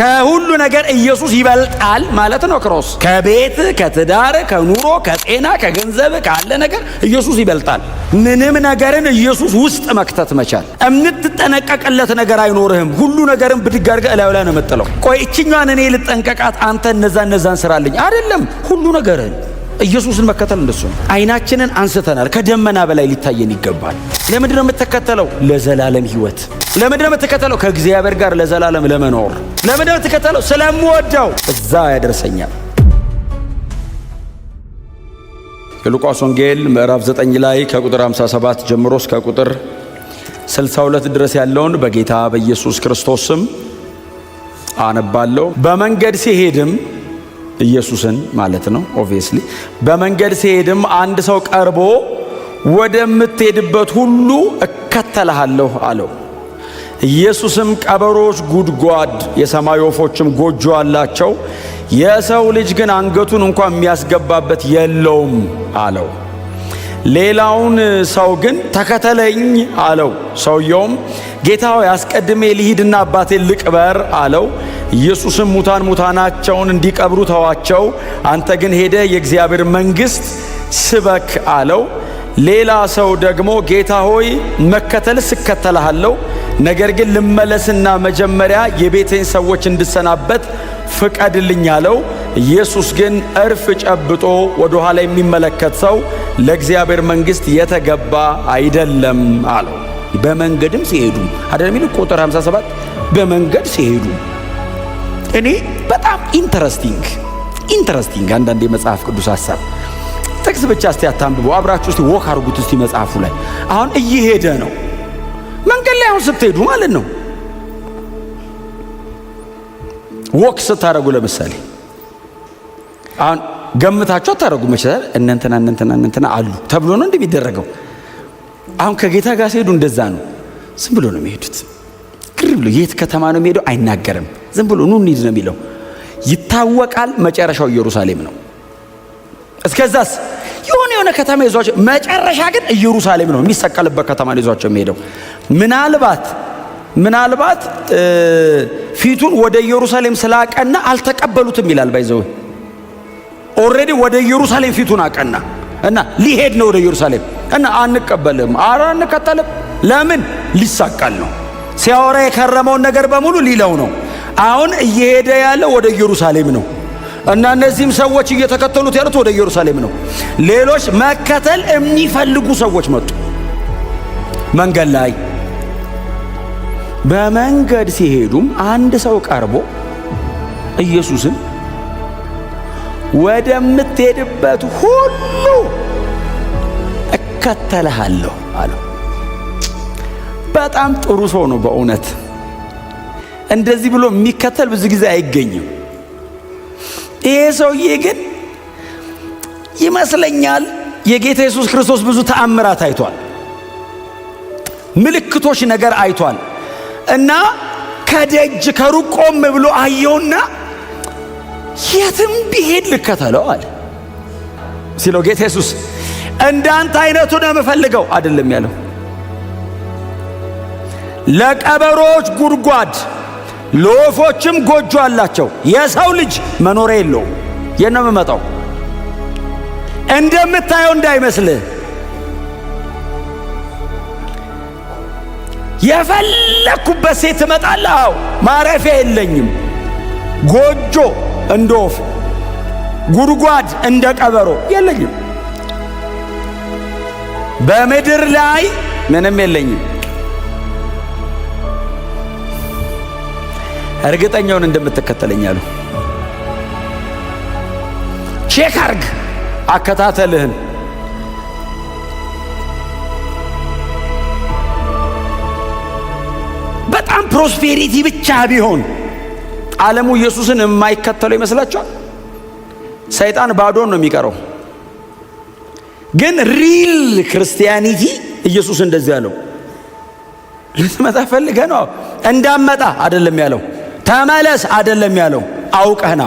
ከሁሉ ነገር ኢየሱስ ይበልጣል ማለት ነው። ክሮስ ከቤት ከትዳር ከኑሮ ከጤና ከገንዘብ ካለ ነገር ኢየሱስ ይበልጣል። ምንም ነገርን ኢየሱስ ውስጥ መክተት መቻል። እምትጠነቀቅለት ነገር አይኖርህም። ሁሉ ነገርን ብድግ አድርገህ እላዩ ላይ ነው የምጥለው። ቆይ እችኛዋን እኔ ልጠንቀቃት፣ አንተ እነዛን ስራልኝ አይደለም። ሁሉ ነገርን ኢየሱስን መከተል እንደሱ ነው። አይናችንን አንስተናል። ከደመና በላይ ሊታየን ይገባል። ለምንድን ነው የምትከተለው? ለዘላለም ሕይወት። ለምንድን ነው የምትከተለው? ከእግዚአብሔር ጋር ለዘላለም ለመኖር። ለምንድን ነው የምትከተለው? ስለምወደው እዛ ያደርሰኛል። የሉቃስ ወንጌል ምዕራፍ 9 ላይ ከቁጥር 57 ጀምሮ እስከ ቁጥር 62 ድረስ ያለውን በጌታ በኢየሱስ ክርስቶስ ስም አነባለሁ። በመንገድ ሲሄድም ኢየሱስን ማለት ነው ኦብቪየስሊ። በመንገድ ሲሄድም አንድ ሰው ቀርቦ ወደምትሄድበት ሁሉ እከተልሃለሁ አለው። ኢየሱስም ቀበሮች ጉድጓድ የሰማይ ወፎችም ጎጆ አላቸው፣ የሰው ልጅ ግን አንገቱን እንኳን የሚያስገባበት የለውም አለው። ሌላውን ሰው ግን ተከተለኝ አለው። ሰውየውም ጌታ ሆይ አስቀድሜ ልሂድና አባቴን ልቅበር አለው። ኢየሱስም ሙታናቸውን እንዲቀብሩ ተዋቸው፣ አንተ ግን ሄደ የእግዚአብሔር መንግሥት ስበክ አለው። ሌላ ሰው ደግሞ ጌታ ሆይ መከተልስ እከተልሃለሁ፣ ነገር ግን ልመለስና መጀመሪያ የቤቴን ሰዎች እንድሰናበት ፍቀድልኝ አለው። ኢየሱስ ግን እርፍ ጨብጦ ወደ ኋላ የሚመለከት ሰው ለእግዚአብሔር መንግሥት የተገባ አይደለም አለው። በመንገድም ሲሄዱ አይደለም የሚል ቁጥር 57 በመንገድ ሲሄዱ እኔ በጣም ኢንተረስቲንግ አንዳንድ የመጽሐፍ ቅዱስ ሐሳብ ጥቅስ ብቻ እስቲ አታንብቡ፣ አብራችሁ እስቲ ወክ አድርጉት እስቲ መጽሐፉ ላይ። አሁን እየሄደ ነው መንገድ ላይ አሁን ስትሄዱ ማለት ነው። ወክ ስታረጉ ለምሳሌ አሁን ገምታችሁ አታረጉ መቻል እነንተና አሉ ተብሎ ነው እንደሚደረገው። አሁን ከጌታ ጋር ሲሄዱ እንደዛ ነው። ዝም ብሎ ነው የሚሄዱት። ግር ብሎ የት ከተማ ነው የሚሄደው አይናገርም። ዝም ብሎ ኑ እንሂድ ነው የሚለው። ይታወቃል መጨረሻው ኢየሩሳሌም ነው። እስከዛስ የሆነ ከተማ ይዟቸው፣ መጨረሻ ግን ኢየሩሳሌም ነው። የሚሰቀልበት ከተማ ይዟቸው የሚሄደው። ምናልባት ፊቱን ወደ ኢየሩሳሌም ስላቀና አልተቀበሉትም ይላል። ባይዘው ኦልሬዲ ወደ ኢየሩሳሌም ፊቱን አቀና እና ሊሄድ ነው ወደ ኢየሩሳሌም እና አንቀበልም፣ አንከተልም። ለምን? ሊሳቀል ነው። ሲያወራ የከረመውን ነገር በሙሉ ሊለው ነው። አሁን እየሄደ ያለው ወደ ኢየሩሳሌም ነው እና እነዚህም ሰዎች እየተከተሉት ያሉት ወደ ኢየሩሳሌም ነው። ሌሎች መከተል የሚፈልጉ ሰዎች መጡ። መንገድ ላይ በመንገድ ሲሄዱም አንድ ሰው ቀርቦ ኢየሱስን ወደምትሄድበት ሁሉ እከተልሃለሁ አለው። በጣም ጥሩ ሰው ነው በእውነት። እንደዚህ ብሎ የሚከተል ብዙ ጊዜ አይገኝም። ይሄ ሰውዬ ግን ይመስለኛል የጌታ ኢየሱስ ክርስቶስ ብዙ ተአምራት አይቷል፣ ምልክቶች ነገር አይቷል እና ከደጅ ከሩቅ ቆም ብሎ አየውና የትም ቢሄድ ልከተለው አለ። ሲለው ጌታ ኢየሱስ እንዳንተ አይነቱ ነው የምፈልገው አይደለም ያለው። ለቀበሮች ጉድጓድ ለወፎችም ጎጆ አላቸው፣ የሰው ልጅ መኖሪያ የለውም። የት ነው የምመጣው? እንደምታየው እንዳይመስልህ። የፈለኩበት ሴት ትመጣለህ። አዎ ማረፊያ የለኝም። ጎጆ እንደ ወፍ፣ ጉድጓድ እንደ ቀበሮ የለኝም። በምድር ላይ ምንም የለኝም። እርግጠኛውን እንደምትከተለኝ አሉ። ቼክ አርግ አከታተልህን። በጣም ፕሮስፔሪቲ ብቻ ቢሆን ዓለሙ ኢየሱስን የማይከተለው ይመስላችኋል? ሰይጣን ባዶን ነው የሚቀረው። ግን ሪል ክርስቲያኒቲ ኢየሱስ እንደዚህ ያለው ልትመጣ ፈልገህ ነው እንዳመጣ አይደለም ያለው። ተመለስ አይደለም ያለው። አውቀህና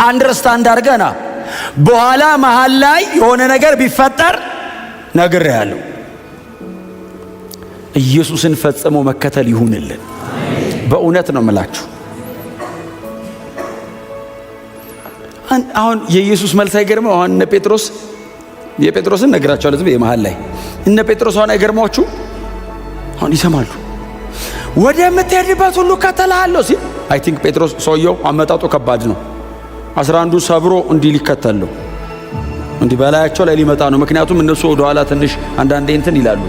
አንደርስታንድ አድርገህና በኋላ መሃል ላይ የሆነ ነገር ቢፈጠር ነግሬሃለሁ። ኢየሱስን ፈጽሞ መከተል ይሁንልን። በእውነት ነው የምላችሁ። አሁን የኢየሱስ መልስ አይገርም? አሁን እነ ጴጥሮስ የጴጥሮስን ነግራቸዋለሁ ዝም በመሃል ላይ እነ ጴጥሮስ አሁን አይገርማችሁ? አሁን ይሰማሉ። ወደ ምትሄድበት ሁሉ እከተልሃለሁ ሲል አይ ቲንክ ጴጥሮስ ሰውየው አመጣጡ ከባድ ነው። 11ዱ ሰብሮ እንዲህ ሊከተል ነው፣ እንዲህ በላያቸው ላይ ሊመጣ ነው። ምክንያቱም እነሱ ወደ ኋላ ትንሽ አንዳንዴ እንትን ይላሉ፣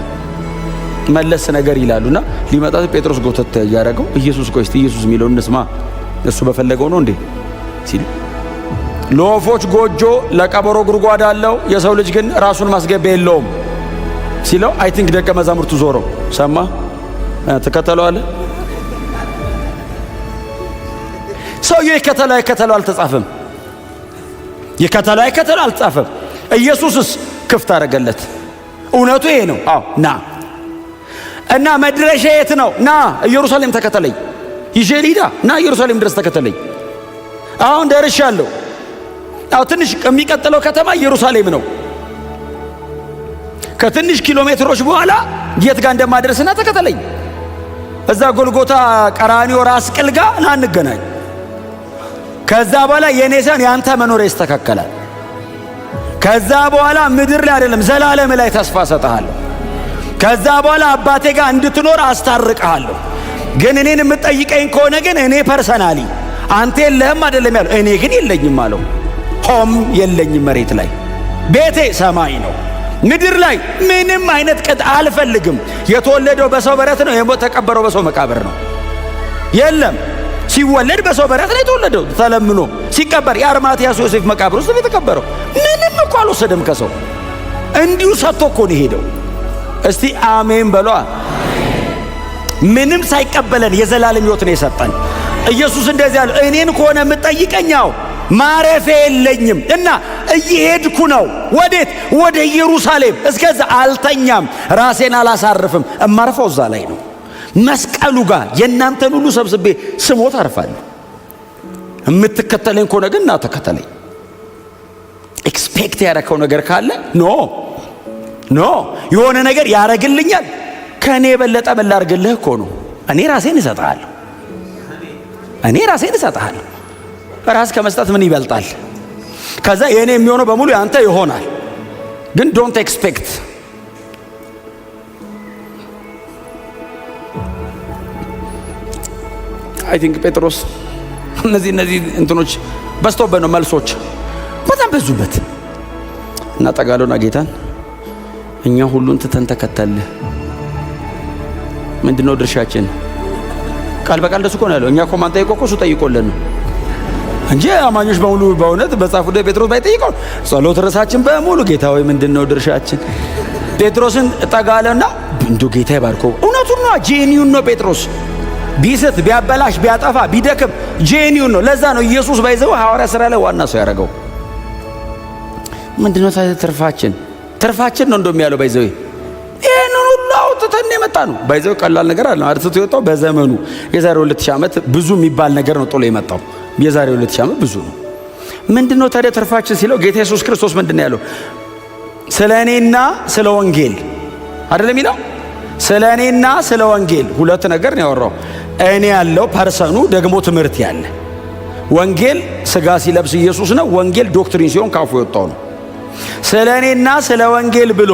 መለስ ነገር ይላሉና ሊመጣ ጴጥሮስ ጎተት ያደረገው ኢየሱስ ቆይ እስቲ ኢየሱስ የሚለው እንስማ፣ እሱ በፈለገው ነው እንዴ ሲል ለወፎች ጎጆ ለቀበሮ ጉድጓድ አለው፣ የሰው ልጅ ግን ራሱን ማስገቢያ የለውም ሲለው አይ ቲንክ ደቀ መዛሙርቱ ዞሮ ሰማ። ተከተለዋል። ሰውየው ይከተለው አልተጻፈም። ይከተለው አልተጻፈም። ኢየሱስስ ክፍት አደረገለት። እውነቱ ይሄ ነው። አዎ ና እና መድረሻ የት ነው? ና ኢየሩሳሌም ተከተለኝ። ይዤ ና ኢየሩሳሌም ድረስ ተከተለኝ። አሁን ደርሻለሁ። አዎ ትንሽ የሚቀጥለው ከተማ ኢየሩሳሌም ነው። ከትንሽ ኪሎ ሜትሮች በኋላ የት ጋር እንደማደርስና ተከተለኝ። እዛ ጎልጎታ ቀራኒዮ ራስ ቅል ጋር ና እንገናኝ። ከዛ በኋላ የኔ ሳይሆን ያንተ መኖሪያ ይስተካከላል። ከዛ በኋላ ምድር ላይ አይደለም ዘላለም ላይ ተስፋ ሰጥሃለሁ። ከዛ በኋላ አባቴ ጋር እንድትኖር አስታርቅሃለሁ። ግን እኔን የምትጠይቀኝ ከሆነ ግን እኔ ፐርሰናሊ አንተ የለህም አይደለም ያለው፣ እኔ ግን የለኝም አለው። ሆም የለኝም መሬት ላይ፣ ቤቴ ሰማይ ነው። ምድር ላይ ምንም አይነት ቅጥ አልፈልግም። የተወለደው በሰው በረት ነው፣ የተቀበረው በሰው መቃብር ነው። የለም ሲወለድ በሰው በረት ላይ ተወለደው ተለምኖ ሲቀበር የአርማትያስ ዮሴፍ መቃብር ውስጥ የተቀበረው ምንም እኮ አልወሰደም ከሰው፣ እንዲሁ ሰጥቶ እኮ ነው ሄደው። እስቲ አሜን በሏ። ምንም ሳይቀበለን የዘላለም ሕይወት ነው የሰጠን ኢየሱስ። እንደዚህ ያለው እኔን ከሆነ የምትጠይቀኛው ማረፊያ የለኝም እና እየሄድኩ ነው። ወዴት? ወደ ኢየሩሳሌም። እስከዛ አልተኛም፣ ራሴን አላሳርፍም። እማርፈው እዛ ላይ ነው መስቀሉ ጋር። የእናንተን ሁሉ ሰብስቤ ስሞት አርፋለሁ። የምትከተለኝ ከሆነ ግን ና ተከተለኝ። ኤክስፔክት ያደረከው ነገር ካለ ኖ የሆነ ነገር ያረግልኛል። ከእኔ የበለጠ ምን ላድርግልህ እኮ ነው። እኔ ራሴን እሰጥሃለሁ። ራስ ከመስጠት ምን ይበልጣል? ከዛ የኔ የሚሆነው በሙሉ ያንተ ይሆናል። ግን ዶንት ኤክስፔክት። አይ ቲንክ ጴጥሮስ እነዚህ እንትኖች በዝቶበት ነው፣ መልሶች በጣም በዙበት እና ጠጋሎና ጌታን እኛ ሁሉን ትተን ተከተልህ፣ ምንድነው ድርሻችን? ቃል በቃል ደስ እኮ ነው ያለው። እኛ እኮ ማን ጠይቆ እሱ ጠይቆልን ነው እንጂ አማኞች በሙሉ በእውነት በጻፉ ላይ ጴጥሮስ ባይጠይቀው ጸሎት ርዕሳችን በሙሉ ጌታ ሆይ ምንድነው ድርሻችን? ጴጥሮስን ጠጋለና እንዶ ጌታ ይባርከው። እውነቱን ነው፣ ጄኒዩን ነው ጴጥሮስ። ቢስት ቢያበላሽ ቢያጠፋ ቢደክም ጄኒዩን ነው። ለዛ ነው ኢየሱስ ባይዘው ሐዋርያ ሥራ ላይ ዋና ሰው ያደረገው። ምንድነው ትርፋችን ነው እንደሚያለው ባይዘው ይሄን ሁሉ አውጥተን የመጣ ነው። ባይዘው ቀላል ነገር አለ አርትቶ የወጣው በዘመኑ የዛሬ 2000 ዓመት ብዙ የሚባል ነገር ነው ጥሎ የመጣው። የዛሬ 2000 ዓመት ብዙ ነው። ምንድነው ታዲያ ትርፋችን ሲለው ጌታ ኢየሱስ ክርስቶስ ምንድነው ያለው? ስለ እኔና ስለ ወንጌል አይደለም ይለው። ስለ እኔና ስለ ወንጌል ሁለት ነገር ነው ያወራው። እኔ ያለው ፐርሰኑ ደግሞ ትምህርት ያለ ወንጌል ስጋ ሲለብስ ኢየሱስ ነው። ወንጌል ዶክትሪን ሲሆን ካፉ የወጣው ነው። ስለ እኔና ስለ ወንጌል ብሎ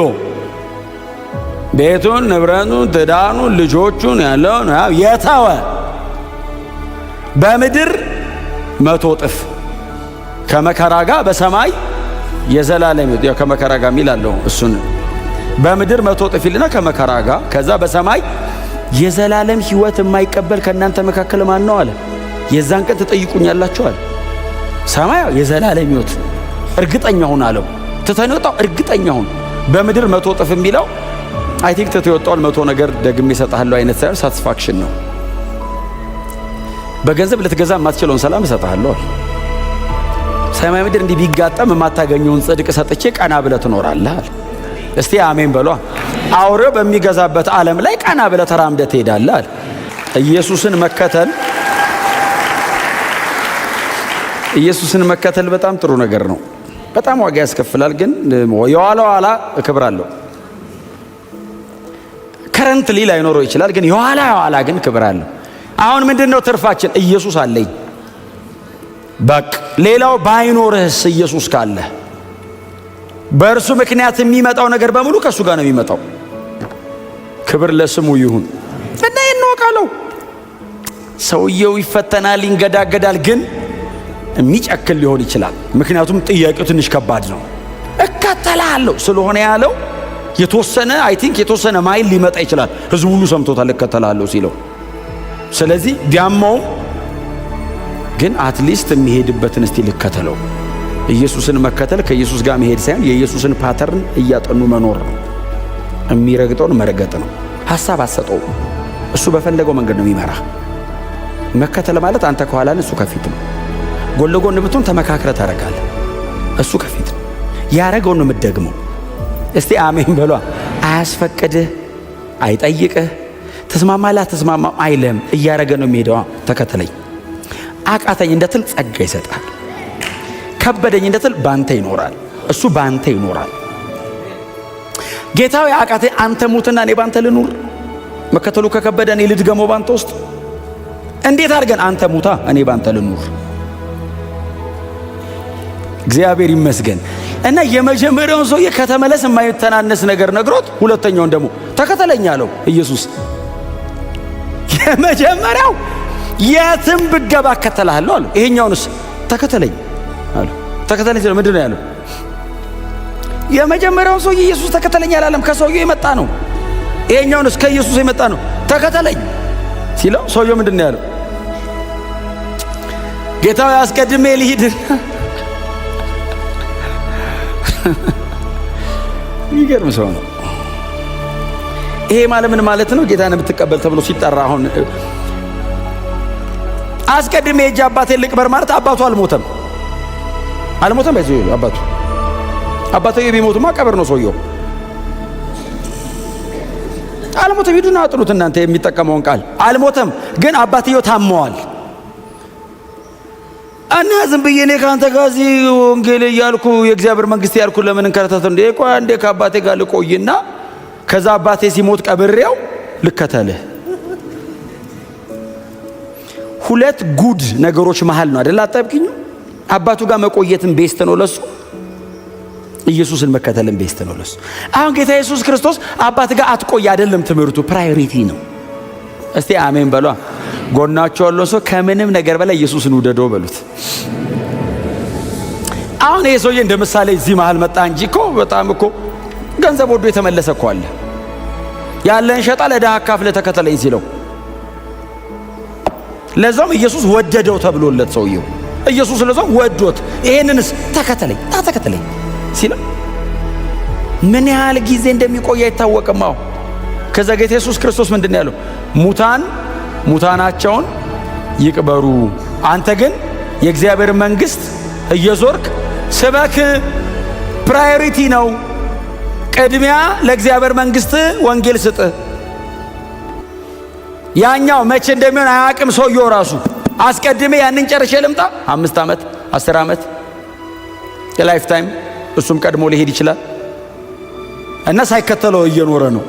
ቤቱን፣ ንብረቱን፣ ትዳኑን፣ ልጆቹን ያለውን የተወ በምድር 100 እጥፍ ከመከራ ጋር በሰማይ የዘላለም ሕይወት። ከመከራ ጋር ሚላለው እሱን በምድር 100 እጥፍ ይልና ከመከራ ጋር ከዛ በሰማይ የዘላለም ሕይወት የማይቀበል ከእናንተ መካከል ማን ነው አለ። የዛን ቀን ትጠይቁኛላችሁ አለ። ሰማይ የዘላለም ሕይወት እርግጠኛ ሁን አለው። ትተን ወጣው እርግጠኛ ሁን። በምድር 100 እጥፍ የሚለው አይ ቲንክ ትተው ወጣው 100 ነገር ደግሜ እሰጥሃለሁ አይነት ሳይሆን ሳቲስፋክሽን ነው። በገንዘብ ልትገዛ የማትችለውን ሰላም እሰጥሃለሁ። ሰማይ ምድር እንዲህ ቢጋጠም የማታገኘውን ጽድቅ ሰጥቼ ቀና ብለህ ትኖራለህ አለ። እስቲ አሜን በሏ። አውሬው በሚገዛበት ዓለም ላይ ቀና ብለህ ተራምደህ ትሄዳለህ አለ። ኢየሱስን መከተል በጣም ጥሩ ነገር ነው። በጣም ዋጋ ያስከፍላል። ግን የኋላ ክብር አለው። ከረንትሊ ላይኖረው ይችላል። ግን የኋላ ግን ክብር አለው። አሁን ምንድነው ትርፋችን? ኢየሱስ አለኝ በቃ ሌላው ባይኖርህስ ኢየሱስ ካለ በእርሱ ምክንያት የሚመጣው ነገር በሙሉ ከእሱ ጋር ነው የሚመጣው። ክብር ለስሙ ይሁን እና ይንወቃለው። ሰውየው ይፈተናል፣ ይንገዳገዳል፣ ግን የሚጨክል ሊሆን ይችላል። ምክንያቱም ጥያቄው ትንሽ ከባድ ነው። እከተላለሁ ስለሆነ ያለው የተወሰነ ማይል ሊመጣ ይችላል። ህዝቡ ሁሉ ሰምቶታል እከተላለሁ ሲለው። ስለዚህ ቢያማውም ግን አትሊስት የሚሄድበትን እስቲ ልከተለው። ኢየሱስን መከተል ከኢየሱስ ጋር መሄድ ሳይሆን የኢየሱስን ፓተርን እያጠኑ መኖር ነው። የሚረግጠውን መረገጥ ነው። ሐሳብ አሰጠው። እሱ በፈለገው መንገድ ነው የሚመራ። መከተል ማለት አንተ ከኋላ ነህ፣ እሱ ከፊት ነው። ጎን ለጎን ብትሆን ተመካክረህ ታደርጋለህ። እሱ ከፊት ነው። ያረገውን ነው የምትደግመው። እስቲ አሜን በሏ። አያስፈቅድህ፣ አይጠይቅህ፣ ተስማማላ ተስማማ አይልም። እያረገ ነው የሚሄደው። ተከተለኝ። አቃተኝ እንደትል ጸጋ ይሰጣል። ከበደኝ እንደትል ባንተ ይኖራል። እሱ ባንተ ይኖራል። ጌታዊ አቃተኝ አንተ ሙትና እኔ ባንተ ልኑር። መከተሉ ከከበደ እኔ ልድገመው ባንተ ውስጥ እንዴት አድርገን? አንተ ሙታ እኔ ባንተ ልኑር። እግዚአብሔር ይመስገን። እና የመጀመሪያውን ሰውዬ ከተመለስ የማይተናነስ ነገር ነግሮት ሁለተኛውን ደግሞ ተከተለኝ አለው ኢየሱስ። የመጀመሪያው የትም ብገባ እከተልሃለሁ አለው። ይሄኛውንስ ተከተለኝ አለው። ተከተለኝ ሲለው ምንድን ነው ያለው? የመጀመሪያውን ሰውዬ ኢየሱስ ተከተለኝ አላለም፣ ከሰውዬው የመጣ ነው። ይሄኛውንስ ከኢየሱስ የመጣ ነው። ተከተለኝ ሲለው ሰውዬው ምንድን ነው ያለው? ጌታው አስቀድሜ ልሂድ። ይገርም ሰው ነው ይሄ። ማለት ምን ማለት ነው? ጌታን የምትቀበል ተብሎ ሲጠራ አሁን አስቀድሜ ሄጄ አባቴን ልቅበር ማለት አባቱ አልሞተም በዚህ አባቱ ቢሞትማ ቀብር ነው ሰውየው። አልሞተም። ሂዱና አጥኑት እናንተ የሚጠቀመውን ቃል። አልሞተም፣ ግን አባትየው ታመዋል። እና ዝም ብዬ እኔ ካንተ ጋር እዚህ ወንጌል እያልኩ የእግዚአብሔር መንግስት ያልኩ ለምን እንከረተት እንዴ? ቆይ እንዴ ከአባቴ ጋር ልቆይና ከዛ አባቴ ሲሞት ቀብሬው ልከተልህ። ሁለት ጉድ ነገሮች መሃል ነው አይደል? አጣብቂኝ። አባቱ ጋር መቆየትን ቤስት ነው ለሱ፣ ኢየሱስን መከተልን ቤስት ነው ለሱ። አሁን ጌታ ኢየሱስ ክርስቶስ አባት ጋር አትቆይ አይደለም ትምህርቱ፣ ፕራዮሪቲ ነው። እስቲ አሜን በሏ። ጎናቸው ያለው ሰው ከምንም ነገር በላይ ኢየሱስን ውደደው በሉት። አሁን ይሄ ሰውዬ እንደ ምሳሌ እዚህ መሃል መጣ እንጂ እኮ በጣም እኮ ገንዘብ ወዶ የተመለሰ እኮ አለ። ያለን ሸጣ ለድሃ አካፍለህ ተከተለኝ ሲለው ለዛም ኢየሱስ ወደደው ተብሎለት ሰውየው ኢየሱስ ለዛም ወዶት ይሄንንስ ተከተለኝ ሲለው ምን ያህል ጊዜ እንደሚቆይ አይታወቅም። አዎ ከዛ ጌታ ኢየሱስ ክርስቶስ ምንድነው ያለው? ሙታናቸውን ይቅበሩ፣ አንተ ግን የእግዚአብሔር መንግስት እየዞርክ ስበክ። ፕራዮሪቲ ነው። ቅድሚያ ለእግዚአብሔር መንግስት ወንጌል ስጥ። ያኛው መቼ እንደሚሆን አያውቅም ሰውየው ራሱ። አስቀድሜ ያንን ጨርሼ ልምጣ 5 ዓመት 10 ዓመት የላይፍ ታይም እሱም ቀድሞ ሊሄድ ይችላል እና ሳይከተለው እየኖረ ነው።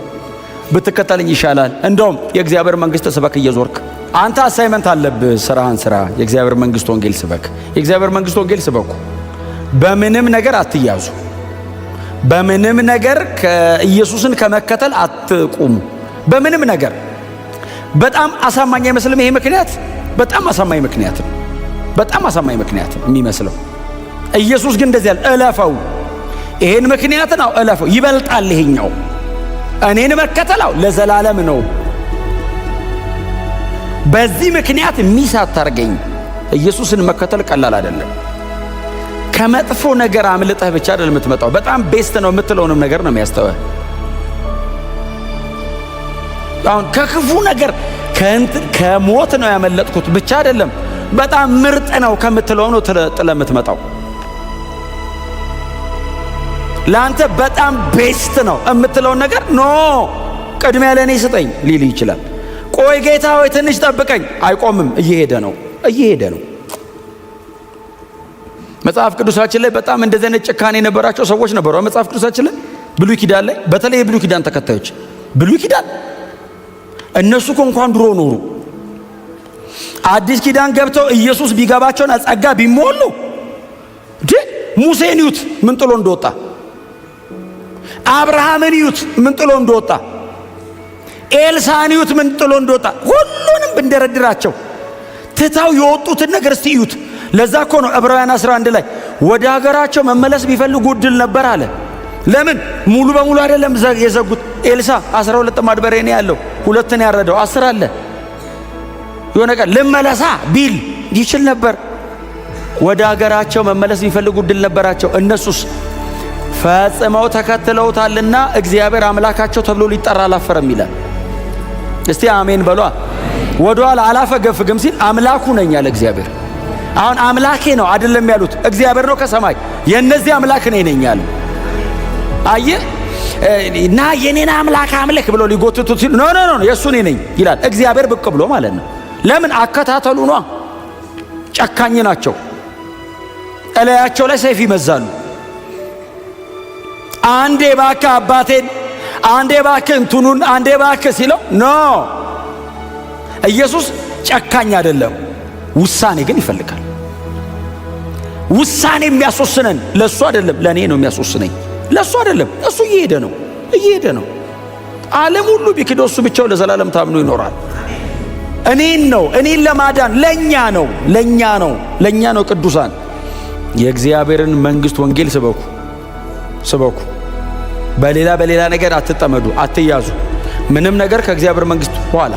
ብትከተለኝ ይሻላል። እንደውም የእግዚአብሔር መንግስት ስበክ እየዞርክ አንተ አሳይመንት አለብህ። ስራህን ስራ። የእግዚአብሔር መንግስት ወንጌል ስበክ። የእግዚአብሔር መንግስት ወንጌል ስበኩ። በምንም ነገር አትያዙ። በምንም ነገር ከኢየሱስን ከመከተል አትቁሙ። በምንም ነገር በጣም አሳማኝ አይመስልም ይሄ ምክንያት? በጣም አሳማኝ ምክንያት ነው። በጣም አሳማኝ ምክንያት የሚመስለው ኢየሱስ ግን እንደዚህ ያለ እለፈው። ይሄን ምክንያት ነው እለፈው። ይበልጣል ይሄኛው። እኔን መከተላው ለዘላለም ነው። በዚህ ምክንያት ሚስ አታርገኝ። ኢየሱስን መከተል ቀላል አይደለም። ከመጥፎ ነገር አምልጠህ ብቻ አይደለም የምትመጣው። በጣም ቤስት ነው የምትለውንም ነገር ነው የሚያስተውህ። አሁን ከክፉ ነገር ከሞት ነው ያመለጥኩት ብቻ አይደለም፣ በጣም ምርጥ ነው ከምትለው ነው ጥለህ የምትመጣው። ለአንተ በጣም ቤስት ነው የምትለውን ነገር ኖ ቅድሚያ ለእኔ ስጠኝ ሊል ይችላል። ቆይ ጌታ ሆይ ትንሽ ጠብቀኝ። አይቆምም። እየሄደ ነው። መጽሐፍ ቅዱሳችን ላይ በጣም እንደዚህ አይነት ጭካኔ የነበራቸው ሰዎች ነበሩ። መጽሐፍ ቅዱሳችን ላይ ብሉይ ኪዳን ላይ በተለይ የብሉይ ኪዳን ተከታዮች ብሉይ ኪዳን እነሱ እንኳን ድሮ ኖሩ። አዲስ ኪዳን ገብተው ኢየሱስ ቢገባቸውና ጸጋ ቢሞሉ ሙሴን ይዩት ምን ጥሎ እንደወጣ፣ አብርሃምን ይዩት ምን ጥሎ እንደወጣ፣ ኤልሳዕን ይዩት ምን ጥሎ እንደወጣ። ሁሉንም ብንደረድራቸው ትታው የወጡትን ነገር እስቲ ይዩት። ለዛ እኮ ነው ዕብራውያን 11 ላይ ወደ ሀገራቸው መመለስ ቢፈልጉ ዕድል ነበር አለ። ለምን? ሙሉ በሙሉ አይደለም የዘጉት። ኤልሳዕ 12 ጥማድ በሬ ነው ያለው፣ 2 ነው ያረደው፣ 10 አለ። የሆነ ቀን ልመለሳ ቢል ይችል ነበር። ወደ ሀገራቸው መመለስ ቢፈልጉ ዕድል ነበራቸው። እነሱስ ፈጽመው ተከትለውታልና እግዚአብሔር አምላካቸው ተብሎ ሊጠራ አላፈረም ይላል። እስቲ አሜን በሏ። ወደኋላ አላፈገፍግም ሲል አምላኩ ነኝ ያለ እግዚአብሔር። አሁን አምላኬ ነው አይደለም ያሉት፣ እግዚአብሔር ነው ከሰማይ የነዚህ አምላክ ነኝ ያለው። አየህ እና የኔን አምላክ አምልክ ብሎ ሊጎትቱት ሲል ኖ የእሱ ነኝ ይላል እግዚአብሔር ብቅ ብሎ ማለት ነው። ለምን? አከታተሉ ነው። ጨካኝ ናቸው። እላያቸው ላይ ሰይፍ ይመዛሉ። አንዴ ባካ አባቴን፣ አንዴ ባክ እንትኑን፣ አንዴ ባክ ሲለው ኖ። ኢየሱስ ጨካኝ አይደለም፣ ውሳኔ ግን ይፈልጋል። ውሳኔ የሚያስወስነን ለሱ አይደለም፣ ለኔ ነው የሚያስወስነኝ። ለሱ አይደለም፣ እሱ እየሄደ ነው። ዓለም ሁሉ ቢክደው እሱ ብቻው ለዘላለም ታምኖ ይኖራል። እኔን ለማዳን ለኛ ነው። ቅዱሳን የእግዚአብሔርን መንግስት ወንጌል ስበኩ። በሌላ ነገር አትጠመዱ፣ አትያዙ። ምንም ነገር ከእግዚአብሔር መንግስት በኋላ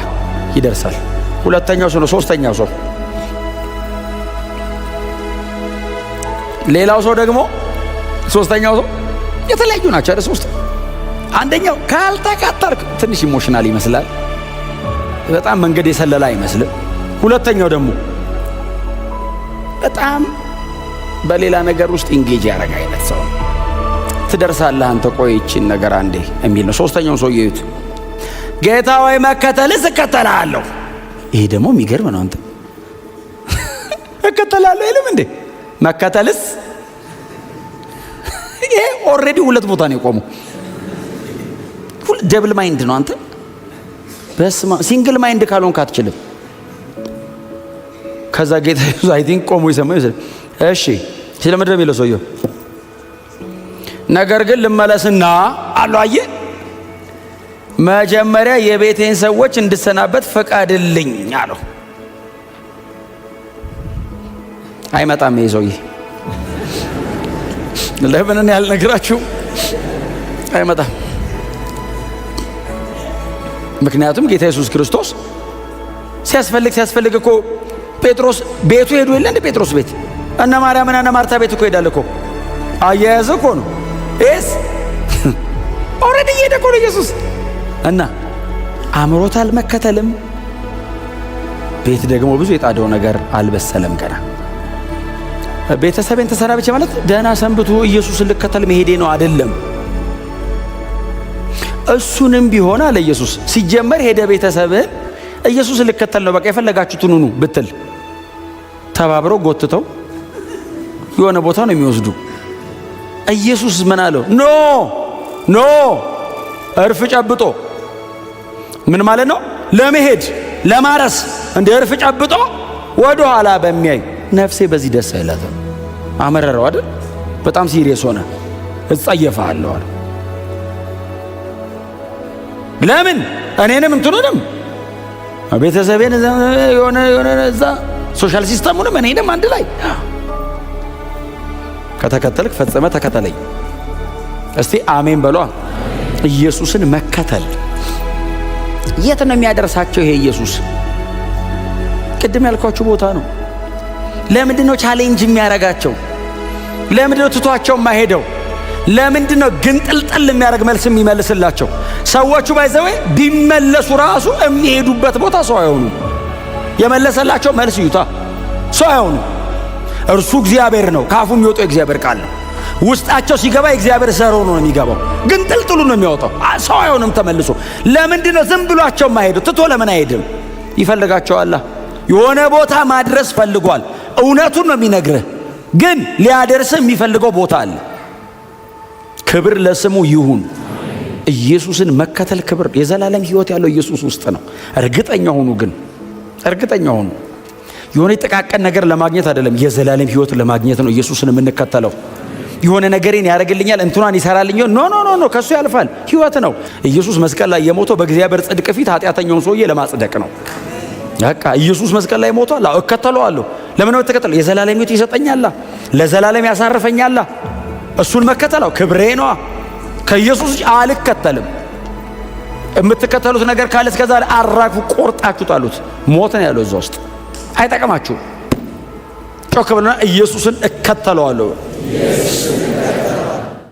ይደርሳል። ሁለተኛው ሰው ነው። ሶስተኛው ሰው ሌላው ሰው ደግሞ ሶስተኛው ሰው የተለያዩ ናቸው አይደል? ሶስት አንደኛው ካልተካተርክ ትንሽ ኢሞሽናል ይመስላል፣ በጣም መንገድ የሰለለ አይመስልም። ሁለተኛው ደግሞ በጣም በሌላ ነገር ውስጥ ኢንጌጅ ያደረገ አይነት ሰው ትደርሳለህ አንተ ቆይችን ነገር አንዴ የሚል ነው። ሶስተኛው ሰው ይዩት፣ ጌታ ወይ መከተልስ እከተላለሁ። ይሄ ደግሞ የሚገርም ነው። አንተ እከተላለሁ አይልም እንዴ? መከተልስ ይሄ ኦልሬዲ ሁለት ቦታ ነው የቆመው። ደብል ማይንድ ነው አንተ። በስማ ሲንግል ማይንድ ካልሆንክ አትችልም። ከዛ ጌታ ኢየሱስ አይ ቲንክ ቆሞ ይሰማው ይሰል እሺ ስለምድር የሚለው ሰውየው ነገር ግን ልመለስና አለው። አየህ መጀመሪያ የቤቴን ሰዎች እንድሰናበት ፈቃድልኝ አለው። አይመጣም ይሄ ሰውዬ። ለምን እኔ ያልነግራችሁ አይመጣም። ምክንያቱም ጌታ ኢየሱስ ክርስቶስ ሲያስፈልግ እኮ ጴጥሮስ ቤቱ ሄዶ የለ እንደ ጴጥሮስ ቤት እነ ማርያምና እነ ማርታ ቤት እኮ ሄዳል እኮ። አያያዘ እኮ ነው ኤስ ኦሬዲ ሄደ እኮ ነው ኢየሱስ። እና አምሮታል መከተልም። ቤት ደግሞ ብዙ የጣደው ነገር አልበሰለም ገና። ቤተሰቤን ተሰናብቼ ማለት ደህና ሰንብቱ ኢየሱስን ልከተል መሄዴ ነው አይደለም። እሱንም ቢሆን አለ ኢየሱስ ሲጀመር ሄደ ቤተሰብን ኢየሱስን ልከተል ነው በቃ የፈለጋችሁትን ሁኑ ብትል ተባብረው ጎትተው የሆነ ቦታ ነው የሚወስዱ። ኢየሱስ ምን አለው? ኖ እርፍ ጨብጦ ምን ማለት ነው? ለመሄድ ለማረስ እንደ እርፍ ጨብጦ ወደ ኋላ በሚያይ ነፍሴ በዚህ ደስ አይላትም። አመረረው አይደል? በጣም ሲሪየስ ሆነ። እጸየፋለሁ አለ። ለምን እኔንም እንትኑንም ቤተሰቤን የሆነ እዛ ሶሻል ሲስተሙንም እኔንም አንድ ላይ ከተከተልክ ፈጽመ ተከተለኝ። እስቲ አሜን በሏ። ኢየሱስን መከተል የት ነው የሚያደርሳቸው? ይሄ ኢየሱስ ቅድም ያልኳችሁ ቦታ ነው። ለምንድነው ቻሌንጅ የሚያረጋቸው? ለምንድነው ትቷቸው የማይሄደው? ለምንድነው ግን ጥልጥል የሚያደርግ መልስ የሚመልስላቸው? ሰዎቹ ባይዘው ቢመለሱ ራሱ የሚሄዱበት ቦታ ሰው አይሆኑ። የመለሰላቸው መልስ ይዩታ ሰው አይሆኑ። እርሱ እግዚአብሔር ነው። ካፉ የሚወጣው የእግዚአብሔር ቃል ነው። ውስጣቸው ሲገባ የእግዚአብሔር ዘር ሆኖ ነው የሚገባው። ግን ጥልጥሉ ነው የሚያወጣው። ሰው አይሆንም ተመልሶ። ለምንድነው ዝም ብሏቸው የማይሄዱ? ትቶ ለምን አይሄድም? ይፈልጋቸዋል። የሆነ ቦታ ማድረስ ፈልጓል። እውነቱን ነው የሚነግርህ። ግን ሊያደርስህ የሚፈልገው ቦታ አለ። ክብር ለስሙ ይሁን። ኢየሱስን መከተል ክብር፣ የዘላለም ሕይወት ያለው ኢየሱስ ውስጥ ነው። እርግጠኛ ሆኑ። ግን እርግጠኛ ሆኑ። የሆነ ጥቃቅን ነገር ለማግኘት አይደለም፣ የዘላለም ሕይወት ለማግኘት ነው ኢየሱስን የምንከተለው። የሆነ ነገሬን ያደርግልኛል፣ እንትኗን ይሰራልኛል። ኖ ኖ ኖ ኖ፣ ከሱ ያልፋል። ህይወት ነው። ኢየሱስ መስቀል ላይ የሞተው በእግዚአብሔር ጽድቅ ፊት ኃጢአተኛውን ሰውዬ ለማጽደቅ ነው። በቃ ኢየሱስ መስቀል ላይ ሞቷል። አዎ እከተለዋለሁ። ለምን ነው ተከተለው? የዘላለም ህይወት ይሰጠኛል፣ ለዘላለም ያሳርፈኛል። እሱን መከተለው ክብሬ ነው። ከኢየሱስ አልከተልም። የምትከተሉት ነገር ካለ እስከዛ አራግፉ፣ ቆርጣችሁ ጣሉት። ሞት ነው ያለው እዛ ውስጥ፣ አይጠቅማችሁም። ጮክ ብለና ኢየሱስን እከተለዋለሁ።